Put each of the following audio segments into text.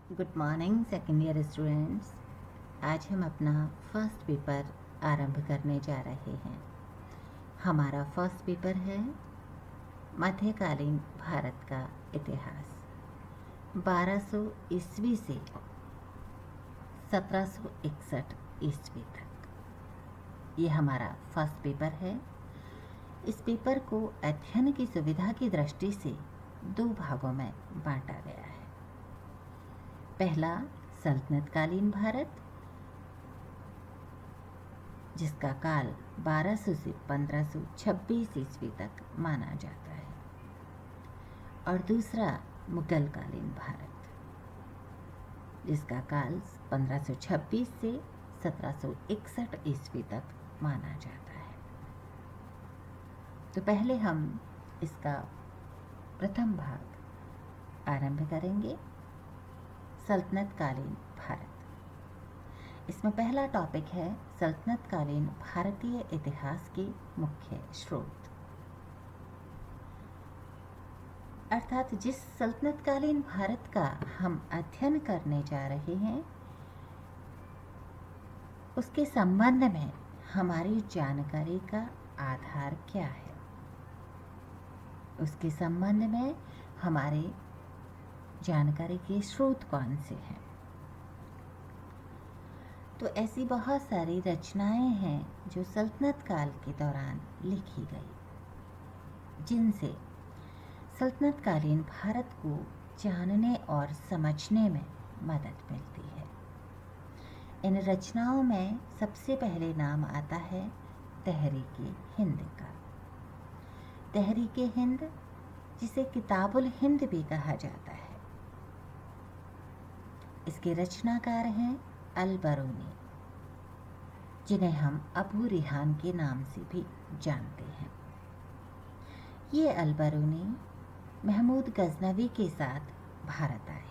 Good morning second year students. आज हम अपना फर्स्ट पेपर आरंभ करने जा रहे हैं। हमारा फर्स्ट पेपर है मध्यकालीन भारत का इतिहास 1200 ईस्वी से 1761 ईस्वी तक। ये हमारा फर्स्ट पेपर है। इस पेपर को अध्ययन की सुविधा की दृष्टि से दो भागों में बांटा गया है। पहला सल्तनतकालीन भारत, जिसका काल 1200 से 1526 ईस्वी तक माना जाता है, और दूसरा मुगलकालीन भारत, जिसका काल 1526 से 1761 ईस्वी तक माना जाता है। तो पहले हम इसका प्रथम भाग आरंभ करेंगे, सल्तनतकालीन भारत। इसमें पहला टॉपिक है सल्तनतकालीन भारतीय इतिहास के मुख्य स्रोत, अर्थात जिस सल्तनतकालीन भारत का हम अध्ययन करने जा रहे हैं उसके संबंध में हमारी जानकारी का आधार क्या है, उसके संबंध में हमारे जानकारी के स्रोत कौन से हैं। तो ऐसी बहुत सारी रचनाएं हैं जो सल्तनत काल के दौरान लिखी गई, जिनसे सल्तनतकालीन भारत को जानने और समझने में मदद मिलती है। इन रचनाओं में सबसे पहले नाम आता है तहरीके हिंद का। तहरीके हिंद, जिसे किताबुल हिंद भी कहा जाता है, इसके रचनाकार हैं अल-बरूनी, जिन्हें हम अबू रिहान के नाम से भी जानते हैं। ये अल-बरूनी महमूद गजनवी के साथ भारत आए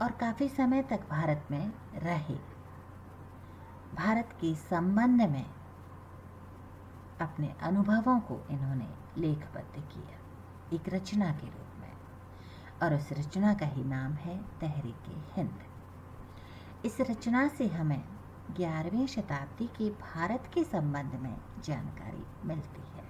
और काफ़ी समय तक भारत में रहे। भारत के संबंध में अपने अनुभवों को इन्होंने लेखबद्ध किया एक रचना के रूप में, और उस रचना का ही नाम है तहरीके हिंद। इस रचना से हमें 11वीं शताब्दी के भारत के संबंध में जानकारी मिलती है,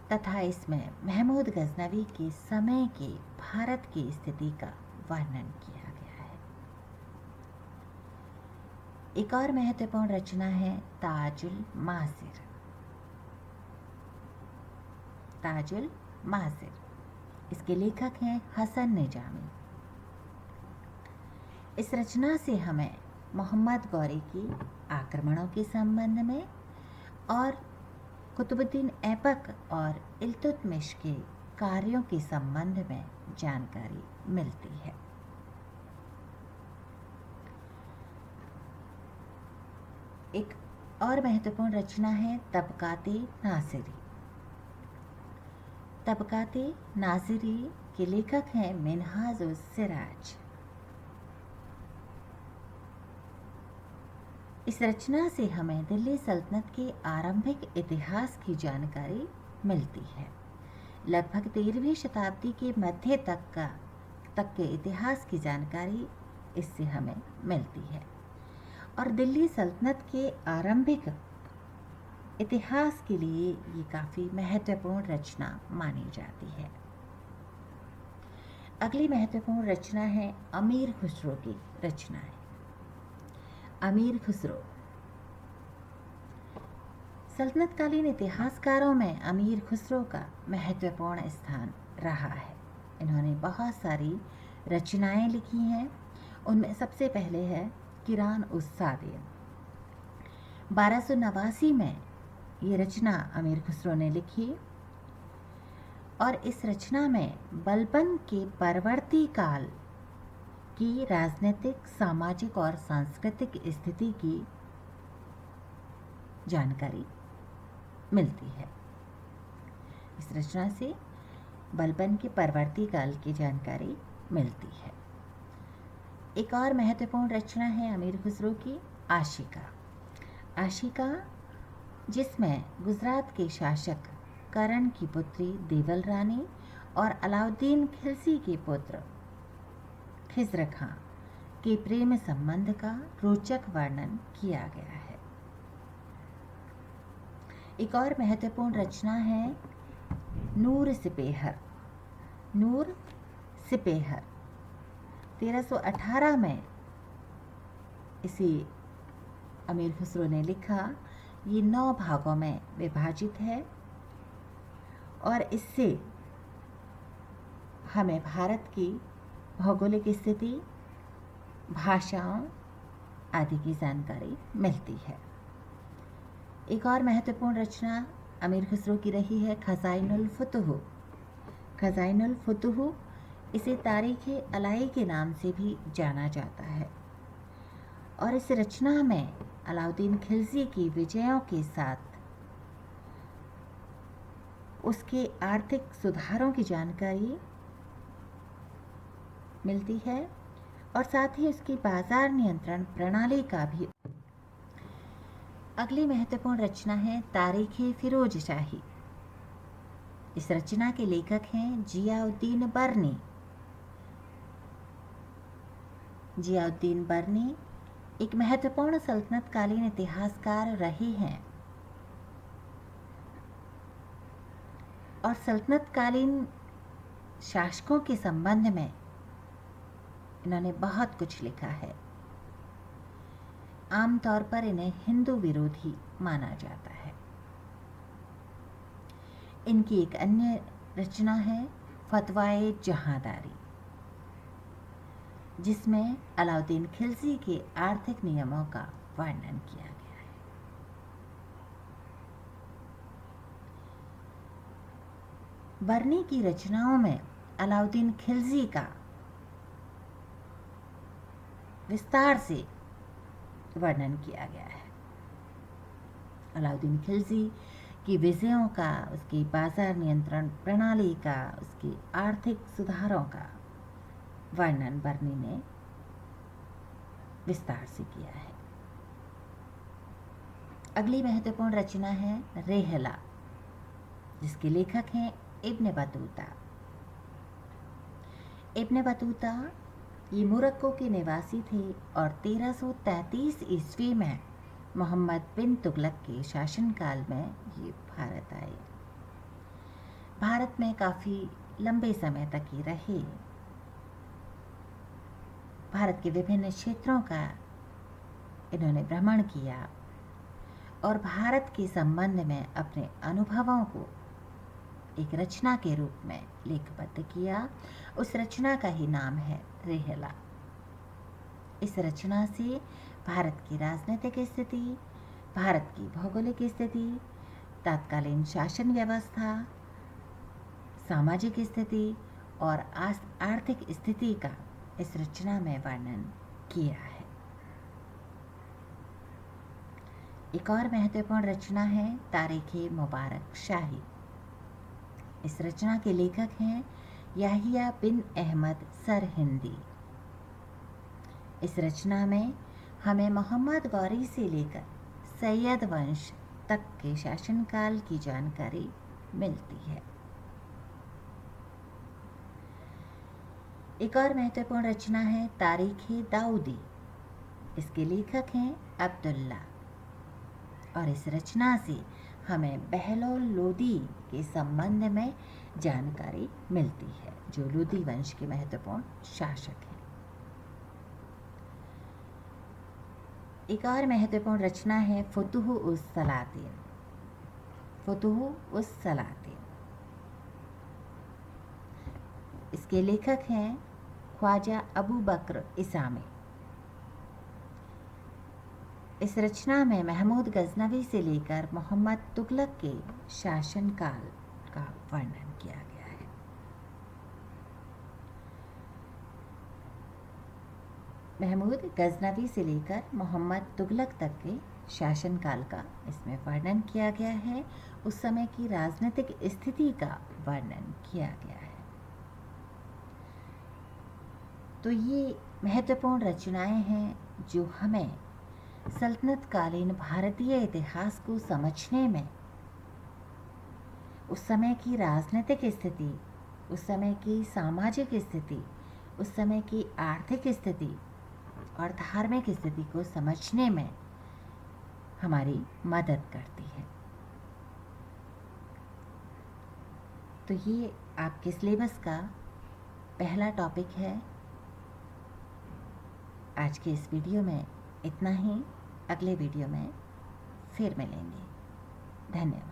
तथा इसमें महमूद गजनवी के समय के भारत की स्थिति का वर्णन किया गया है। एक और महत्वपूर्ण रचना है ताजुल मासिर। ताजुल मासिर, इसके लेखक हैं हसन निजामी। इस रचना से हमें मोहम्मद गौरी की आक्रमणों के संबंध में और कुतुबुद्दीन ऐबक और इल्तुतमिश के कार्यों के संबंध में जानकारी मिलती है। एक और महत्वपूर्ण रचना है तबकाते नासिरी। तबकाते नासिरी के लेखक हैं मिनहाजुस सिराज। इस रचना से हमें दिल्ली सल्तनत के आरंभिक इतिहास की जानकारी मिलती है। लगभग 13वीं शताब्दी के मध्य तक के इतिहास की जानकारी इससे हमें मिलती है, और दिल्ली सल्तनत के आरंभिक इतिहास के लिए ये काफ़ी महत्वपूर्ण रचना मानी जाती है। अगली महत्वपूर्ण रचना है अमीर खुसरो की रचनाएं। अमीर खुसरो सल्तनतकालीन इतिहासकारों में अमीर खुसरो का महत्वपूर्ण स्थान रहा है। इन्होंने बहुत सारी रचनाएं लिखी हैं। उनमें सबसे पहले है किरान उस सादिन। 1289 में ये रचना अमीर खुसरो ने लिखी, और इस रचना में बलबन के परवर्ती काल की राजनीतिक, सामाजिक और सांस्कृतिक स्थिति की जानकारी मिलती है। इस रचना से बलबन के परवर्ती काल की जानकारी मिलती है। एक और महत्वपूर्ण रचना है अमीर खुसरो की आशिका। आशिका, जिसमें गुजरात के शासक करण की पुत्री देवल रानी और अलाउद्दीन खिलजी के पुत्र खिज़र खां के प्रेम संबंध का रोचक वर्णन किया गया है। एक और महत्वपूर्ण रचना है नूर सिपेहर। नूर सिपेहर 1318 में इसे अमीर खुसरो ने लिखा। ये 9 भागों में विभाजित है और इससे हमें भारत की भौगोलिक स्थिति, भाषाओं आदि की जानकारी मिलती है। एक और महत्वपूर्ण रचना अमीर खुसरो की रही है खज़ाइनुल फुतूह। खज़ाइनुल फुतूह इसे तारीख़ अलाई के नाम से भी जाना जाता है और इस रचना में अलाउद्दीन खिलजी की विजयों के साथ उसके आर्थिक सुधारों की जानकारी मिलती है और साथ ही उसकी बाजार नियंत्रण प्रणाली का भी। अगली महत्वपूर्ण रचना है तारीख़ फिरोज शाही। इस रचना के लेखक हैं जियाउद्दीन बर्नी। जियाउद्दीन बर्नी एक महत्वपूर्ण सल्तनतकालीन इतिहासकार रहे हैं और सल्तनतकालीन शासकों के संबंध में इन्होंने बहुत कुछ लिखा है। आमतौर पर इन्हें हिंदू विरोधी माना जाता है। इनकी एक अन्य रचना है फतवाए जहांदारी, जिसमें अलाउद्दीन खिलजी के आर्थिक नियमों का वर्णन किया गया है। बर्नी की रचनाओं में अलाउद्दीन खिलजी का विस्तार से वर्णन किया गया है। अलाउद्दीन खिलजी की विजयों का, उसकी बाजार नियंत्रण प्रणाली का, उसकी आर्थिक सुधारों का वर्णन बर्नी ने विस्तार से किया है। अगली महत्वपूर्ण रचना है रेहला, जिसके लेखक हैं इब्न बतूता। इब्न बतूता ये मोरक्को के निवासी थे और 1333 ईस्वी में मोहम्मद बिन तुगलक के शासनकाल में ये भारत आए। भारत में काफ़ी लंबे समय तक ये रहे। भारत के विभिन्न क्षेत्रों का इन्होंने भ्रमण किया और भारत के संबंध में अपने अनुभवों को एक रचना के रूप में लेखबद्ध किया। उस रचना का ही नाम है रेहला। इस रचना से भारत की राजनीतिक स्थिति, भारत की भौगोलिक स्थिति, तत्कालीन शासन व्यवस्था, सामाजिक स्थिति और आर्थिक स्थिति का इस रचना में वर्णन किया है। एक और महत्वपूर्ण रचना है तारीख़ मुबारक शाही। इस रचना के लेखक हैं याहिया बिन अहमद सरहिंदी। इस रचना में हमें मोहम्मद गौरी से लेकर सैयद वंश तक के शासनकाल की जानकारी मिलती है। एक और महत्वपूर्ण रचना है तारीख़ दाऊदी। इसके लेखक हैं अब्दुल्ला और इस रचना से हमें बहलोल लोदी के संबंध में जानकारी मिलती है, जो लोदी वंश के महत्वपूर्ण शासक हैं। एक और महत्वपूर्ण रचना है फुतूह उस सलातीन। फुतूह उस सलातीन इसके लेखक हैं ख्वाजा अबू बकर इसामी। इस रचना में महमूद गजनवी से लेकर मोहम्मद तुगलक के शासनकाल का वर्णन किया गया है। महमूद गजनवी से लेकर मोहम्मद तुगलक तक के शासनकाल का इसमें वर्णन किया गया है। उस समय की राजनीतिक स्थिति का वर्णन किया गया है। तो ये महत्वपूर्ण रचनाएं हैं जो हमें सल्तनतकालीन भारतीय इतिहास को समझने में उस समय की राजनीतिक स्थिति, उस समय की सामाजिक स्थिति, उस समय की आर्थिक स्थिति और धार्मिक स्थिति को समझने में हमारी मदद करती है। तो ये आपके सिलेबस का पहला टॉपिक है। आज के इस वीडियो में इतना ही। अगले वीडियो में फिर मिलेंगे। धन्यवाद।